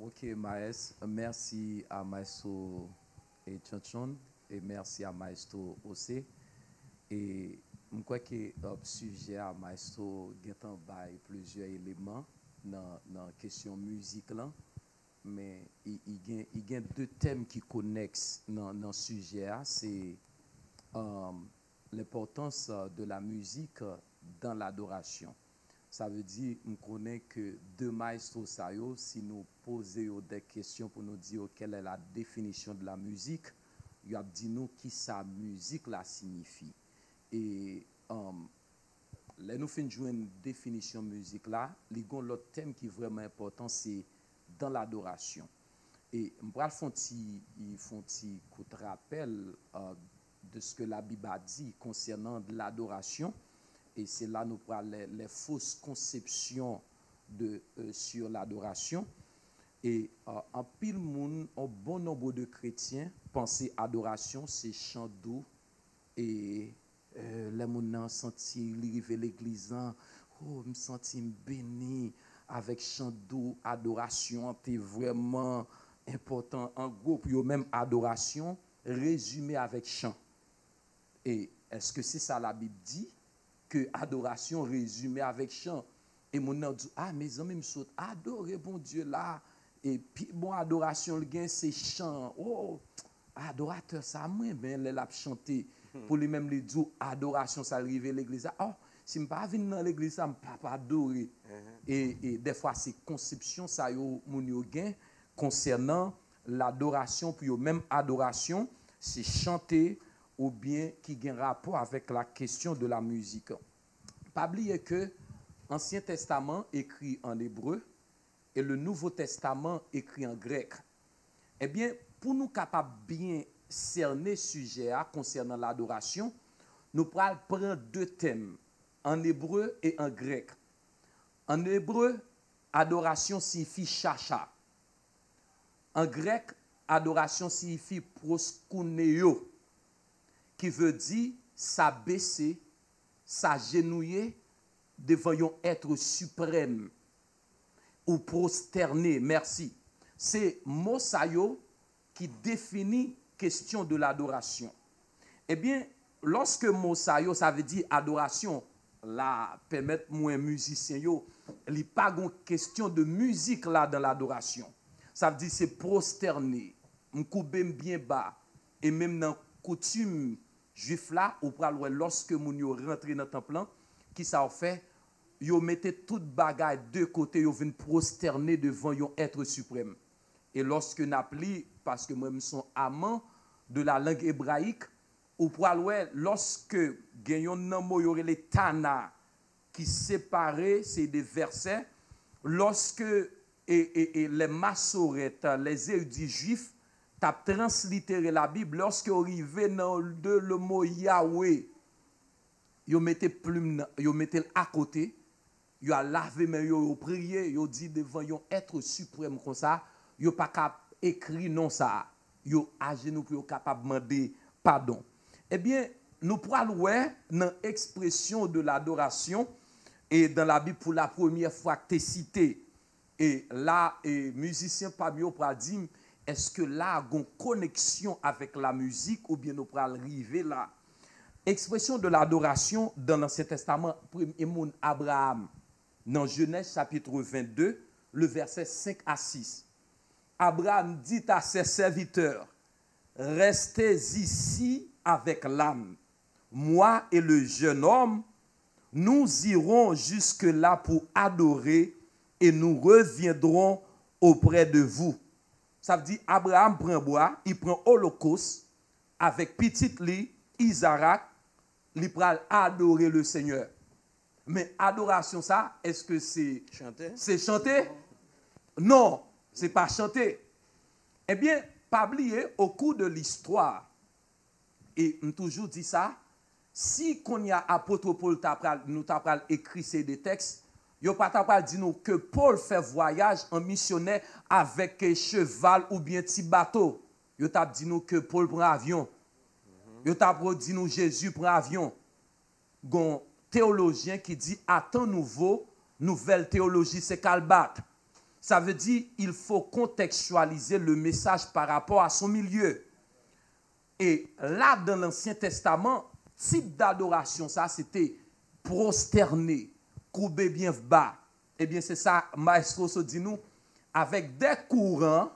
Ok, Maes, merci à Maestro et Chanchon et merci à Maestro aussi. Et je crois que le sujet à Maestro Gaetan bail plusieurs éléments dans la question musique là, mais il y a deux thèmes qui connexent dans le sujet. C'est euh, l'importance de la musique dans l'adoration. Ça veut dire, on connaît que deux maestros, si nous posons des questions pour nous dire quelle est la définition de la musique, il a dit nous qui sa musique la signifie. Et là, nous faisons jouer une définition musique là, l'autre thème qui est vraiment important, c'est dans l'adoration. Et je vais faire un petit coup de rappel de ce que la Bible a dit concernant l'adoration. Et c'est là nous prenons les fausses conceptions sur l'adoration. Et en pile monde, un bon nombre de chrétiens pensent adoration, c'est chant doux. Et les gens senti arriver l'église, oh, me senti béni avec chant doux, adoration, c'est vraiment important. En groupe, il y a même adoration résumée avec chant. Et est-ce que c'est ça la Bible dit? Que adoration résumée avec chant. Et mon nom dit, ah, mes amis me sautent, adorer bon Dieu là. Et puis, bon, adoration, le gain, c'est chant. Oh, adorateur, ça, moi, ben, elle a chanté. Pour lui-même, les dire, adoration, ça arrive à l'église. Oh, si je ne pas venir dans l'église, ça ne peut pas adorer. Et des fois, c'est conception, ça, mon yo gain, concernant l'adoration, puis même adoration, c'est chanter, ou bien qui a un rapport avec la question de la musique. Pas oublier que l'Ancien Testament écrit en hébreu et le Nouveau Testament écrit en grec. Eh bien, pour nous capables bien cerner ce sujet concernant l'adoration, nous pourrons prendre deux thèmes, en hébreu et en grec. En hébreu, adoration signifie chacha. En grec, adoration signifie proskuneo, qui veut dire s'abaisser, s'agenouiller devant un être suprême ou prosterner. Merci. C'est mot sayo qui définit question de l'adoration. Eh bien, lorsque mot sayo, ça veut dire adoration, là, permettre moi musicien yo, il n'y a pas de question de musique là dans l'adoration. Ça veut dire c'est prosterner, m'couper bien bas et même dans coutume juif là, ou lorsque moun yo rentre dans le temple, qui ça fait, yo mettez toute bagaille de côté, yo vinn prosterner devant un être suprême. Et lorsque n'appli, parce que moi je suis amant de la langue hébraïque, ou lorsque genyon nan mo yo les tana qui séparé c'est des versets, lorsque les massorettes, les érudits juifs t'as translitéré la Bible, lorsque arrivé dans le mot Yahweh, yo mettez plume, yo mettez à côté, yo a lavé mais yo prié, yo dit devant un être suprême comme ça, yo pas capable écrit non ça, yo à genoux pour capable demander pardon. Eh bien, nous pourrons voir dans l'expression de l'adoration et dans la Bible pour la première fois que tu cité. Et là, musicien Pabio pourra dire, est-ce que là, il y a une connexion avec la musique ou bien nous pourrons arriver là? Expression de l'adoration dans l'Ancien Testament, premier monde Abraham, dans Genèse chapitre 22, le verset 5 à 6. Abraham dit à ses serviteurs, restez ici avec l'âme. Moi et le jeune homme, nous irons jusque-là pour adorer et nous reviendrons auprès de vous. Ça veut dire Abraham prend bois, il prend holocauste avec petite lit, Isaac, il prend adorer le Seigneur. Mais adoration ça, est-ce que c'est chanter? C'est chanter? Non, c'est pas chanter. Eh bien, pas oublier au cours de l'histoire, et on toujours dit ça, si qu'on y a apôtre Paul nous t'a écrit ces des textes, yo pas t'a dit nous que Paul fait voyage en missionnaire avec un cheval ou bien petit bateau. Yo t'a dit nous que Paul prend avion. Yo t'a dit nous Jésus prend avion. Gon théologien qui dit à temps nouveau, nouvelle théologie c'est calbat. Ça veut dire il faut contextualiser le message par rapport à son milieu. Et là, dans l'Ancien Testament, type d'adoration, ça, c'était prosterner, courber bien bas. Eh bien, c'est ça, Maestro se dit nous, avec des courants,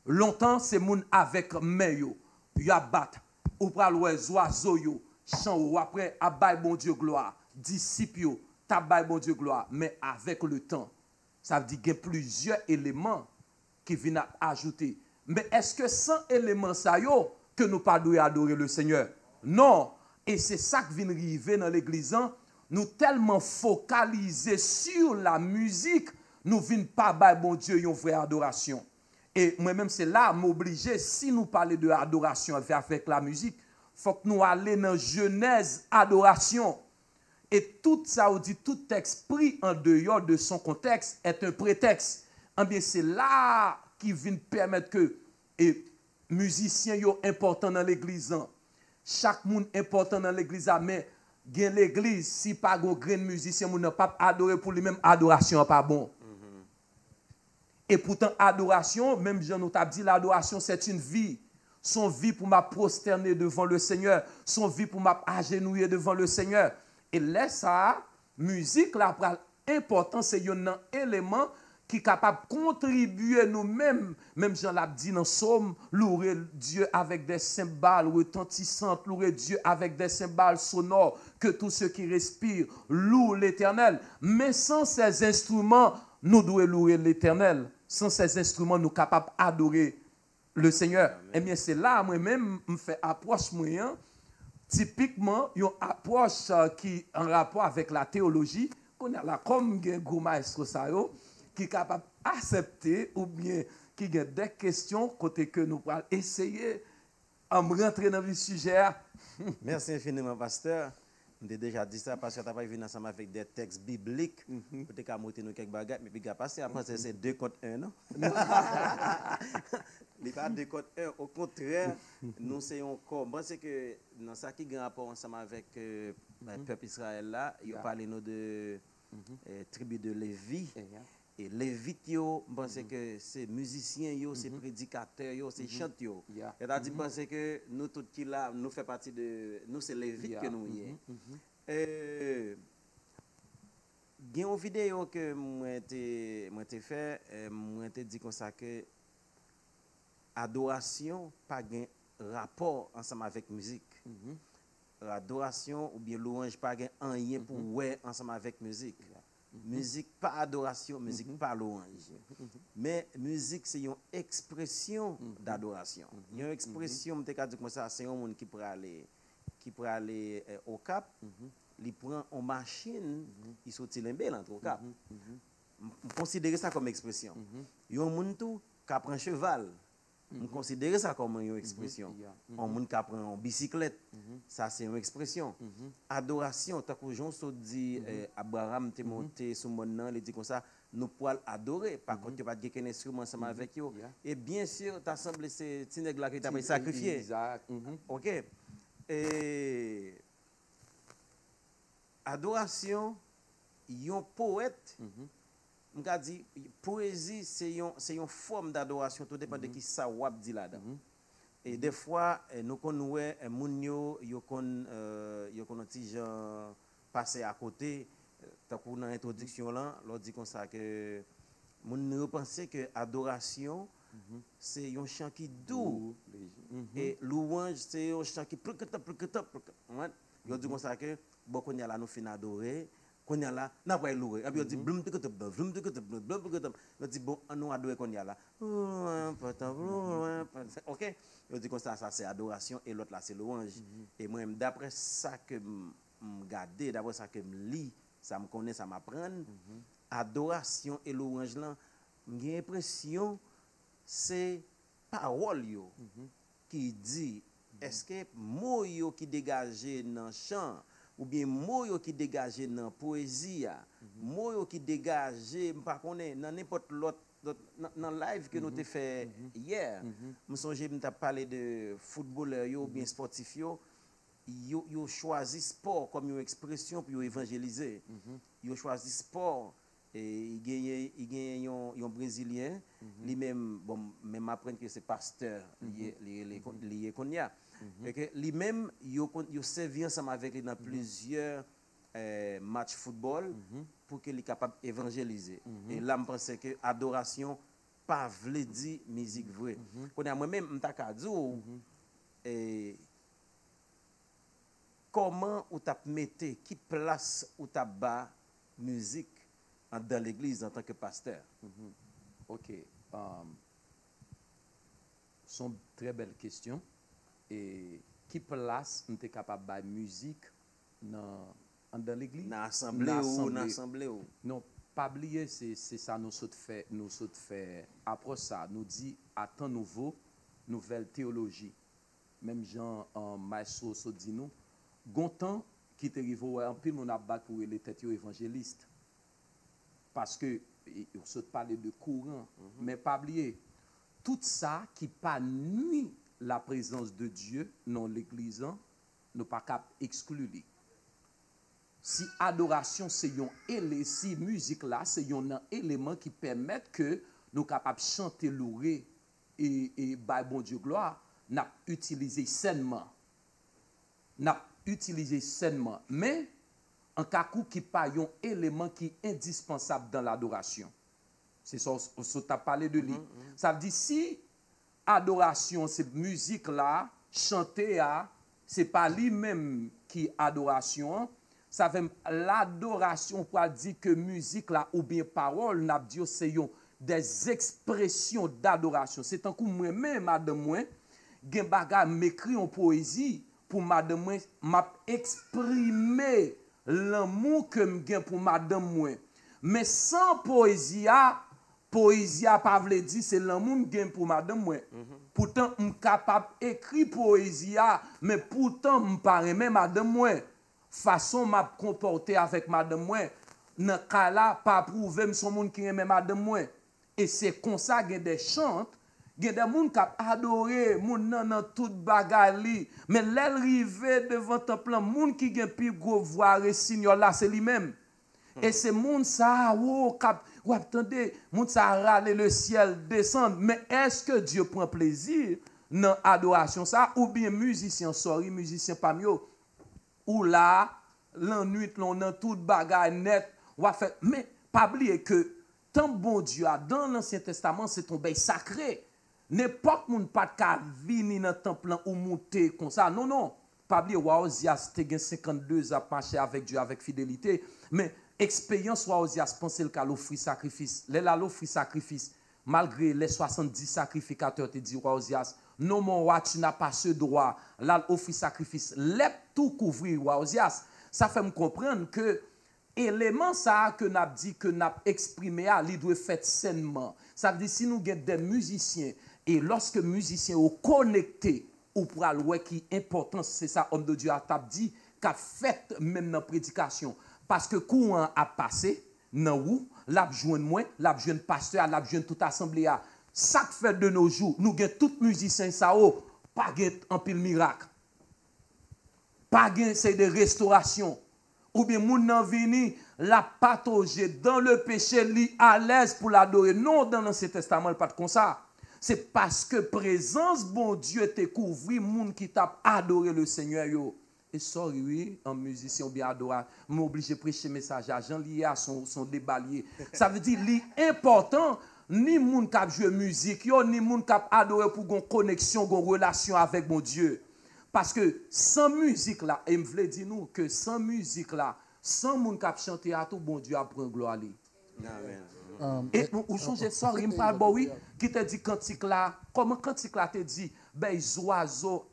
longtemps, c'est moun avec main yo. Ya bat, ou pral les oiseaux yo, chant ou après, abay bon Dieu gloire, disciples yo, tabay bon Dieu gloire. Mais avec le temps, ça veut dire qu'il y a plusieurs éléments qui viennent ajouter. Mais est-ce que sans éléments ça yo, que nous pas devons adorer le Seigneur? Non. Et c'est ça qui vient arriver dans l'église. Nous tellement focalisés sur la musique, nous ne venons pas bailler bon Dieu une vraie adoration. Et moi-même, c'est là, m'obliger, si nous parlons de adoration avec la musique, il faut que nous allions dans Genèse, adoration. Et tout ça, on dit, tout texte pris en dehors de son contexte est un prétexte. Eh bien, c'est là qui vient permettre que les musiciens sont importants dans l'église. Chaque monde important dans l'église, mais dans l'église, si pas un grand musicien, on n'a pas adoré pour lui-même, adoration n'est pas bon. Et pourtant, adoration, même Jean nous t'a dit, l'adoration, c'est une vie. Son vie pour m'a prosterner devant le Seigneur. Son vie pour m'a agenouiller devant le Seigneur. Et là, ça, musique, là, important, c'est un élément qui est capable de contribuer nous-mêmes, même Jean l'a dit dans Somme, louer Dieu avec des cymbales retentissantes, louer Dieu avec des cymbales sonores, que tous ceux qui respirent louent l'Éternel. Mais sans ces instruments, nous devons louer l'Éternel. Sans ces instruments, nous sommes capables d'adorer le Seigneur. Amen. Eh bien, c'est là, moi-même, je fais approche moyen. Typiquement, une approche qui est en rapport avec la théologie, qu'on a là comme un gros maestro qui est capable d'accepter ou bien qui a des questions côté que nous allons essayer de rentrer dans le sujet. Merci infiniment, pasteur. On a déjà dit ça parce que tu n'as pas vu ensemble avec des textes bibliques. Peut-être qu'à monter nous quelques bagages, mais puis passer après c'est 2 contre 1, non? Il n'est pas 2 contre 1. Au contraire, nous sommes corps. Moi, c'est que dans ça qui a un rapport ensemble avec le peuple Israël là, il parle nous de tribu de Lévi. Et Lévite, je pense que c'est musiciens, c'est prédicateurs, c'est chanteurs. C'est-à-dire que nous tous qui là, nous faisons partie de... Nous, c'est Lévite que nous y est. Il y a une vidéo que moi j'ai fait, moi j'ai dit comme ça que adoration pas un rapport ensemble avec musique. Adoration ou bien louange pas un lien pour ouais ensemble avec musique. Musique pas adoration, musique pas louange. Mais musique c'est une expression d'adoration. Une expression, je te dis comme ça, c'est un monde qui pourrait aller au Cap, il prend en machine, il sortit l'embelle entre au Cap. On considère ça comme expression. Il y a un monde qui prend un cheval. On considère ça comme une expression. On monde qui prend en bicyclette, ça c'est une expression. Adoration, tant que Jean se dit Abraham t'est monté sur mon nom, il dit comme ça, nous pouvons adorer. Par contre, tu pas de qu'un instrument ensemble avec eux. Et bien sûr, tu as semblé ces nègres là qui t'a sacrifié. OK. Et adoration, un poète je dis, poésie, c'est une forme d'adoration, tout dépend de qui ça wap dit là-dedans. Et des fois, nous connaissons moun yo kon ti gens passer à côté, tant qu'on dans l'introduction là, l'on dit comme ça que moun yo pense que adoration c'est un chant qui doux et louange c'est un chant qui yo dit comme ça que bon qu'on y a là nous fin adorer. Qu'on y a là, n'a pas loué. Et puis on dit blum de on dit bon, on adorer qu'on y a là. OK. On dit comme ça c'est adoration et l'autre là c'est louange. Et moi d'après ça que regarder, d'après ça que me lit, ça me connaît, ça m'apprend. Adoration et louange là, j'ai l'impression c'est parole yo qui dit est-ce que mot yo qui dégagé dans chant ou bien mots qui dégagé dans poésie, mots qui dégagé pas connaît dans n'importe l'autre dans live que nous t'ai fait hier. Me songe m't'a parlé de footballeur ou bien sportif yo choisi sport comme une expression pour évangéliser. Yo choisi sport Et il gagne un Brésilien, lui-même, bon, même apprendre que c'est pasteur, lié qu'on y a. Et que lui-même, il servi ensemble avec lui dans plusieurs matchs football pour qu'il soit capable d'évangéliser. Et là, je pense que adoration, pas veut dire musique vraie. Moi-même, je dis, comment ou t'as mettez, qui place ou t'as bas musique dans l'église en tant que pasteur? Ok. Sont très belles questions. Et qui place nous sommes capable de musique dans l'église? Dans l'assemblée ou? Non, pas oublier, c'est ça nous fait approche ça. Nous dit à temps nouveau, nouvelle théologie. Même Jean Maestro so dit nous, gontan qui te arrive en pile mon abat pour les têtes évangélistes. Parce que on se parle de courant, mais pas oublier tout ça qui pas nuit la présence de Dieu dans l'église, nous pas cap exclure. Si adoration c'est si musique là c'est un élément qui permet que nous capables chanter louer et bah bon Dieu gloire, n'a utilisé sainement. Mais en cas qui pas un élément qui est indispensable dans l'adoration. C'est ça on t'a parlé de lui. Ça veut dire si adoration c'est musique là, chanter c'est pas lui-même qui adoration, ça fait l'adoration pour dire que musique là ou bien parole n'a dit c'est des expressions d'adoration. C'est un coup moi-même madame moi gen baga m'écrit en poésie pour madame moi m'a exprimer l'amour que m'gen pour madame moi. Mais sans poésie pas veut dire c'est l'amour m'gen pour madame moi. Pourtant m capable écrire poésie mais pourtant m pas aimer madame moi. Façon m'a comporter avec madame moi dans cas là pas prouver son monde qui aime madame moi. Et c'est comme ça qu'il y a des chantes, il y a des gens qui adoré moun nan tout bagali, mais l'arrivée devant temple, moun qui gen pi gros voir et signor là c'est lui-même. Et c'est moun ça ou attendez, moun ça râler le ciel descendre, mais est-ce que Dieu prend plaisir dans adoration ça ou bien musicien pas mieux ou là l'ennui dans tout bagaille net ou fait mais pas oublier que tant bon Dieu a dans l'Ancien Testament c'est tombé sacré. N'importe moun pas ka vini dans temple ou monter comme ça. Non. Pas oublier Ozias te gen 52 ans marché avec Dieu avec fidélité, mais expérience Ozias penser le cas l'offrir sacrifice. L'offrir sacrifice malgré les 70 sacrificateurs te dit Ozias, non mon roi tu n'as pas ce droit. Là offrir sacrifice, l'ep tout couvrir Ozias. Ça fait me comprendre que élément ça que n'a dit que n'a exprimé il doit faire sainement. Ça veut dire si nous avons des musiciens et lorsque musiciens sont connectés ou pour aller qui important c'est ça homme de Dieu a dit qu'a fait même dans prédication parce que courant a passé dans où l'a joindre moi l'a joindre pasteur l'a joindre toute assemblée ça fait de nos jours nous avons tous musiciens ça pas en pile miracle pas c'est de restauration ou bien moun nan vini la patauger dans le péché li à l'aise pour l'adorer. Non, dans l'Ancien Testament, pas comme ça. C'est parce que présence bon Dieu te couvri moun qui t'a adoré le Seigneur yo. Et sorry oui, un musicien ou bien adorateur, m'oblige prêcher message à Jean lié à son débalier. Ça veut dire li important ni moun k'ap jouer musique yo ni moun k'ap adorer pour gon connexion, gon relation avec mon Dieu. Parce que sans musique là, et me voulait dire nous que sans musique là, sans moun k'ap chanter à tout bon Dieu a prendre gloire li. Amen. Et ou changer ça, il me parle bon oui, qui te dit cantique là, comment cantique là te dit ben oiseaux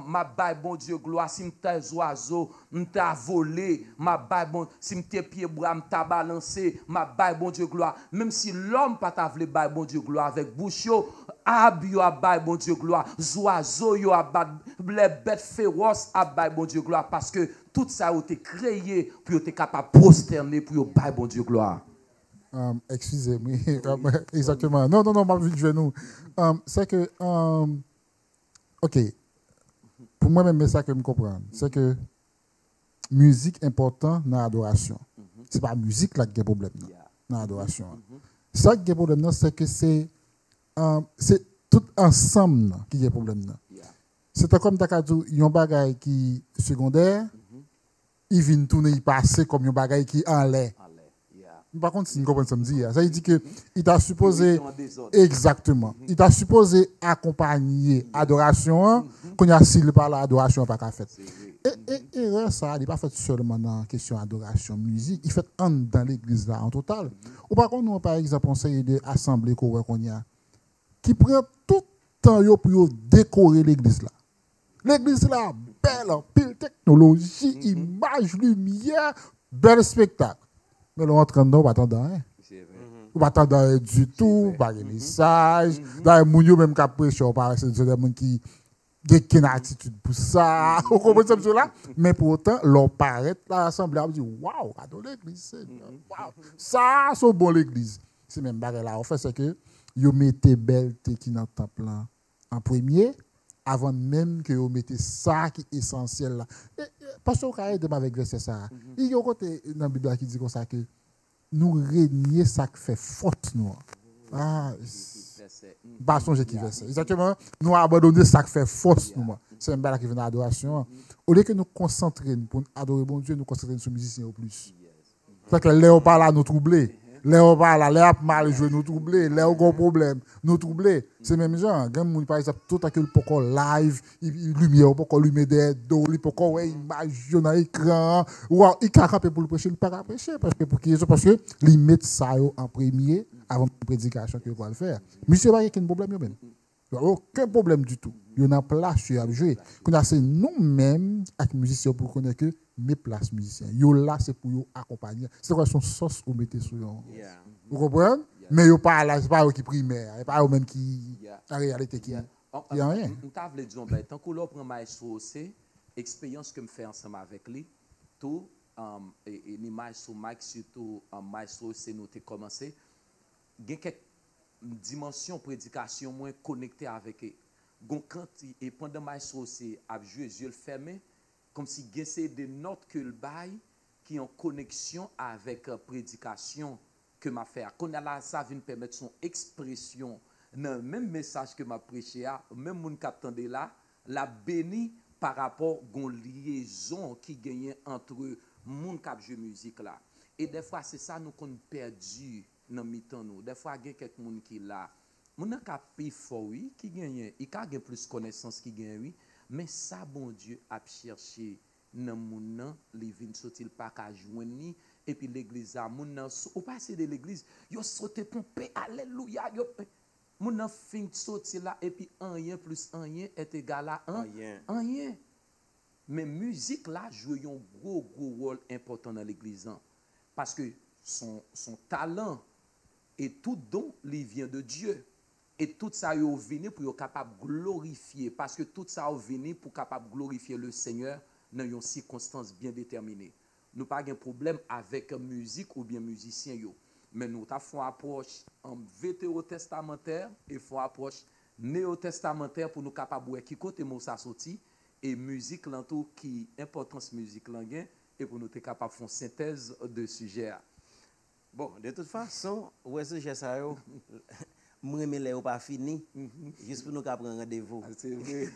ma bail bon Dieu gloire si m'te oiseau m'ta volé ma bail bon si m'te pied bras m'ta balancé ma bail bon Dieu gloire même si l'homme pas ta vle bail bon Dieu gloire avec bouche yo ab yo a bail bon Dieu gloire oiseaux yo a les bêtes féroces a bail bon Dieu gloire parce que tout ça a été créé pour être capable prosterner pour bail bon Dieu gloire. Excusez-moi, exactement. Non, ma vie de genou. C'est que, ok, pour moi-même, c'est ça que je comprends. C'est que musique important dans l'adoration. C'est pas la musique là qui a problème. dans l'adoration. Ça qui est le problème, c'est que c'est tout ensemble qui est le problème. C'est comme il y a un bagage qui est secondaire, il vient tourner, il passe comme un bagage qui est en l'air. Par contre, si vous comprenez ce que je dis, ça veut dire qu'il t'a supposé, exactement, il t'a supposé accompagner l'adoration, qu'on y a s'il par l'adoration, pas qu'à faire. Et ça, il n'est pas fait seulement dans la question d'adoration, musique, il fait dans l'église là en total. Ou par contre, nous, par exemple, on sait de assemblée qu'on y a, qui prend tout le temps pour décorer l'église là. L'église là, belle, pile technologie, image, lumière, bel spectacle. Mais là, on est en train de pas attendre rien. On pas attendre du tout, pas de message. Dans les gens même qui prêchent, on parle de des gens qui ont une attitude pour ça. Vous comprenez ça là? Mais pour autant, l'on paraît à l'assemblée, on dit waouh, adore l'église. Waouh, ça, c'est bon l'église. C'est même barré là. En fait, c'est que vous mettez belle qui dans le temple en premier, avant même que vous mettez ça qui est essentiel là. Parce que vous avez avec verset ça. Il y a un côté dans la Bible qui dit comme ça que nous régnions ça qui fait faute nous. Ah, pas songer qui verset. Exactement. Nous abandonner ça qui fait faute nous. C'est un bel qui vient d'adoration. Au lieu que nous concentrer pour adorer bon Dieu, nous concentrer sur les musiciens au plus. C'est que Léo parle là nous troubler. Léo parle là, Léo mal jouer nous troubler, Léo gros problème nous troubler. C'est même genre, quand par exemple tout à quel pourquoi live, lumière pourquoi lumière des dos, pourquoi ouais image dans l'écran, ou il capable pour le prêcher, il pas prêcher parce que il met ça en premier avant la prédication qu'il va le faire. Monsieur pas aucun problème même. Aucun problème du tout. Il y en a place à jouer. Quand c'est nous-mêmes avec les musiciens pour connaître que mes places musiciens. Yo là c'est pour yo accompagner. C'est quoi son sauce ou mettez sur yo. Vous comprenez? Mais yo pas là, c'est pas eux qui primaire, c'est pas eux même qui en réalité qui il y a rien. On t'a voulu dire ben tant que l'on prend maestro c'est expérience que me fait ensemble avec lui tout et l'image sur Mike surtout maestro c'est nous t'ai commencé gain quelques dimension prédication moins connecté avec gon quand et pendant maestro c'est à jouer yeux fermés comme si c'est des notes que le bail qui en connexion avec prédication que m'a fait. Qu'on a là ça vient permettre son expression dans le même message que m'a prêché même moun qui là la béni par rapport gon liaison qui gagne entre moun qui joue musique là. Et des fois c'est ça nous qu'on perdu dans mi-temps nous. Des fois il y a quelques moun qui là moun qui a plus fort oui qui gagne il a plus connaissance qui gagne oui. Mais ça, bon Dieu, a cherché dans moun nan, li vin sorti pas ka joindre ni et puis l'église a moun nan ou passer de l'église, yo sauté pomper alléluia, yo moun nan fin sorti là et puis rien plus rien est égal à rien. Mais musique là joue un gros rôle important dans l'église parce que son talent et tout don lui vient de Dieu. Et tout ça est venu pour être capable de glorifier. Parce que tout ça est venu pour être capable de glorifier le Seigneur dans une circonstance bien déterminée. Nous n'avons pas de problème avec musique ou bien musicien. Mais nous avons une approche vétérotestamentaire et une approche néo-testamentaire pour nous capables de qui côté mot ça sorti et musique l'entour qui importance musique langue et pour nous être capable de faire une synthèse de sujet. Bon, de toute façon, ouais sujet ça yo moi mais là pas fini juste pour nous prendre rendez-vous. C'est vrai.